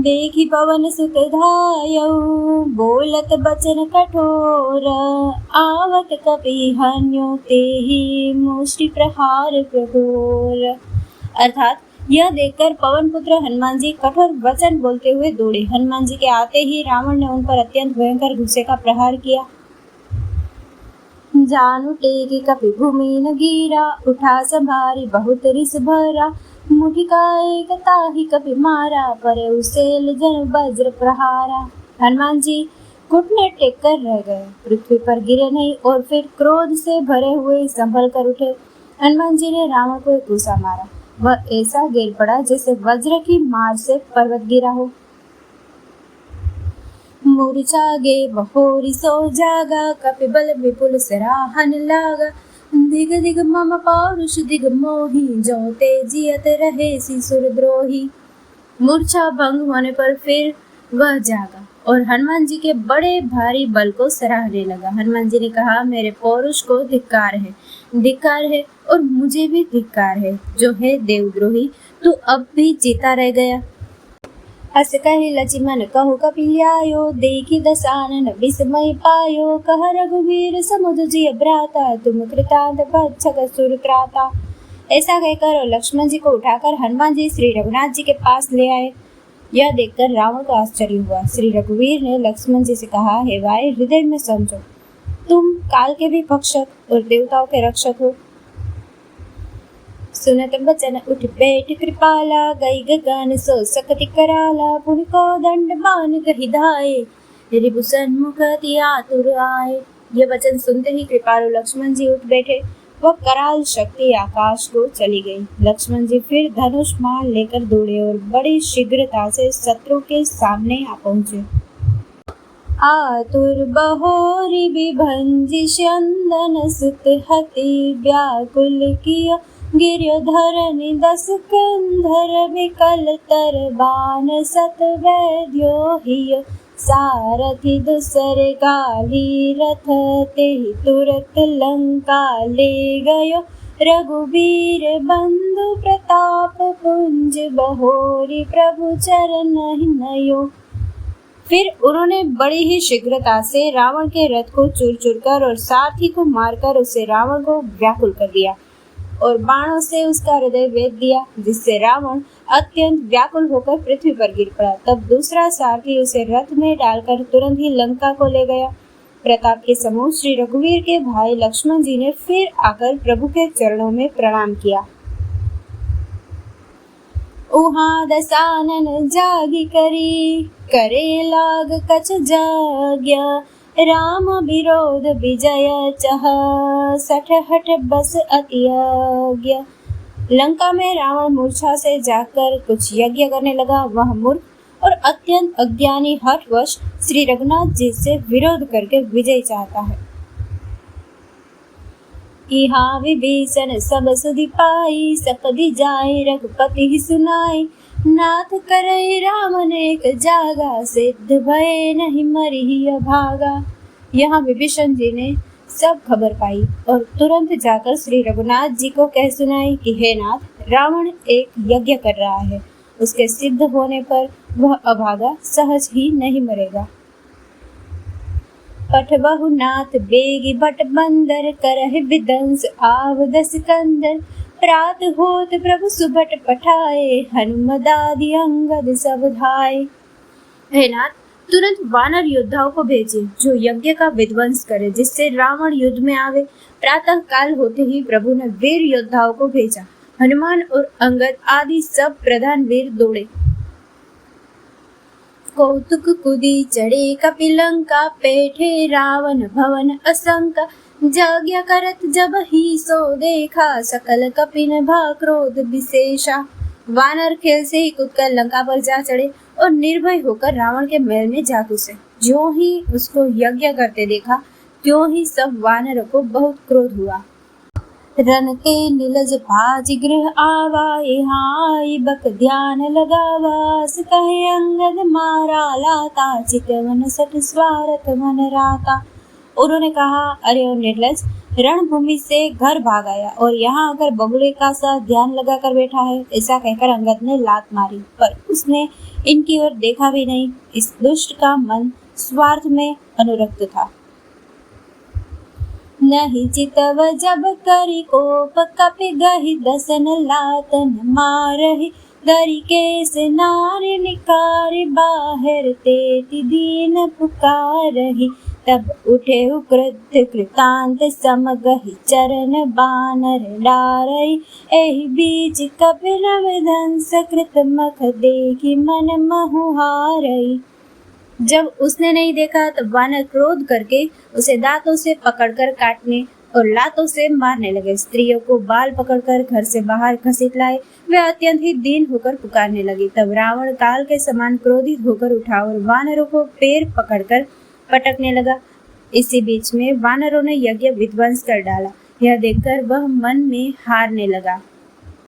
देखी पवन सुत धायौ बोलत बचन कठोर, आवत कपि हन्यो तेहि मुष्टि प्रहार प्रघोर। अर्थात यह देखकर पवन पुत्र हनुमान जी कठोर वचन बोलते हुए दौड़े। हनुमान जी के आते ही रावण ने उन पर अत्यंत भयंकर गुस्से का प्रहार किया। जानु टेकी कपि भूमि न गिरा, उठा संभारी बहुत रिस भरा। मुठि का एक ताहि कपि मारा, परे उसेल जन वज्र प्रहारा। हनुमान जी घुटने टेक कर रह गए, पृथ्वी पर गिरे नहीं और फिर क्रोध से भरे हुए संभल कर उठे। हनुमान जी ने रावण को एक घूसा मारा। वह ऐसा गिर पड़ा जैसे वज्र की मार से पर्वत गिरा हो। मूर्छा गे बहोरी सो जागा, कपिबल विपुल सराहन लागा। दिग दिग मम पौरुष दिग मोही, जो तेजियत रहे सिसुर द्रोही। मूर्छा भंग होने पर फिर वह जागा और हनुमान जी के बड़े भारी बल को सराहने लगा। हनुमान जी ने कहा, मेरे पौरुष को धिक्कार है और मुझे भी धिक्कार है, जो है देवद्रोही, तू अब भी जीता रह गया। अस कहि लक्ष्मण कहु कपियायो, देखी दशानन विस्मय पायो। कह रघुवीर समुद्र जिय भ्राता, तुम कृतांत भक्षक सुर त्राता। ऐसा कहकर लक्ष्मण जी को उठाकर हनुमान जी श्री रघुनाथ जी के पास ले आए। यह देखकर रावण को आश्चर्य हुआ। श्री रघुवीर ने लक्ष्मण जी से कहा, हे भाई, हृदय में समझो, तुम काल के भी भक्षक और देवताओं के रक्षक हो। सुनत बचन उठ बैठ कृपाला, गई गगन सो सकति कराला। पुनि को दंड बान कहि धाये, रिपु सन्मुख अति आतुर आए। यह वचन सुनते ही कृपालु लक्ष्मण जी उठ बैठे। वह कराल शक्ति आकाश को चली गई। लक्ष्मण जी फिर धनुष बाण लेकर दौड़े और बड़ी शीघ्रता से शत्रु के सामने आ पहुंचे। आतुर बहोरी विभंजि स्यंदन सुत हति, व्याकुल किया गिर्योधरनि दस कंधर। विकल तर बाण सत वैद्यो हिय, सारथि दूसरे गाली रथ। तेहि तुरत लंका ले गयो, रघुवीर बंधु प्रताप पुंज। बहोरी प्रभु चरण नयो। फिर उन्होंने बड़ी ही शीघ्रता से रावण के रथ को चूर चूर कर और सारथी को मारकर उसे रावण को व्याकुल कर दिया और बाणों से उसका हृदय वेध दिया, जिससे रावण अत्यंत व्याकुल होकर पृथ्वी पर गिर पड़ा। तब दूसरा सारथी उसे रथ में डालकर तुरंत ही लंका को ले गया। प्रताप के समूह श्री रघुवीर के भाई लक्ष्मण जी ने फिर आकर प्रभु के चरणों में प्रणाम किया। उहाँ दसानन जागी करी, करे लाग कछ जाग्या। राम विरोध विजय चह, सठ हठ बस अति आज्ञा। लंका में रावण मूर्छा से जाकर कुछ यज्ञ करने लगा। वह मूर्ख और अत्यंत अज्ञानी हठवश श्री रघुनाथ जी से विरोध करके विजय चाहता है। इहा विभीषण सब सुधि पाई, सपदि जाय रघुपति ही सुनाई। नाथ करई राम अनेक जागा, सिद्ध भय नहीं मरिहि अभागा। यहाँ विभीषण जी ने सब खबर पाई और तुरंत जाकर श्री रघुनाथ जी को कह सुनाई कि हे नाथ, रावण एक यज्ञ कर रहा है, उसके सिद्ध होने पर वह अभागा सहज ही नहीं मरेगा। पठ बहु नाथ बेगी भट बंदर, करहि विदंस आव दस कंदर। प्रात होत प्रभु सुभट पठाए, हनुमदादि अंगद सब धाये। हे नाथ, तुरंत वानर योद्धाओं को भेजे जो यज्ञ का विध्वंस करे, जिससे रावण युद्ध में आवे। प्रातः काल होते ही प्रभु ने वीर योद्धाओं को भेजा। हनुमान और अंगद आदि सब प्रधान वीर दौड़े। कौतुक कुदी चढ़े कपिलंका, पैठे रावण भवन असंका। यज्ञ करत जब ही सो देखा, सकल कपिन भा क्रोध विशेषा। वानर खेल से ही कूदकर लंका पर जा चढ़े और निर्भय होकर रावण के महल में जा घुसे। ज्यों ही उसको यज्ञ करते देखा, त्यों ही सब वानरों को बहुत क्रोध हुआ। रन के नीलज पाज गृह आवा, आई बक ध्यान लगावा। कहे अंगद मारा लाता, चितवन सठ स्वारथ मन राता। उन्होंने कहा, अरे ओ निर्लज, रणभूमि से घर भाग आया और यहाँ आकर बगुले का सा ध्यान लगाकर बैठा है। ऐसा कहकर अंगद ने लात मारी, पर उसने इनकी ओर देखा भी नहीं। इस दुष्ट का मन स्वार्थ में अनुरक्त था। नहीं चितव जब करी कोप, कपि गहि दसन लातन मारहि। दरी केस नारी निकारी, बाहर तेति दीन पुकारहि। तब उठे क्रुद्ध कृतांत, समगहि चरण बानर डारहि। एहि बीच कपिल विध्वंस, कृत मख देखि मन महु हारहि। जब उसने नहीं देखा तब वानर क्रोध करके उसे दांतों से पकड़कर काटने और लातों से मारने लगे। स्त्रियों को बाल पकड़कर घर से बाहर घसीट लाए। वे अत्यंत ही दीन होकर पुकारने लगी। तब रावण काल के समान क्रोधित होकर उठा और वानरों को पैर पकड़कर पटकने लगा। इसी बीच में वानरों ने यज्ञ विध्वंस कर डाला। यह देखकर वह मन में हारने लगा।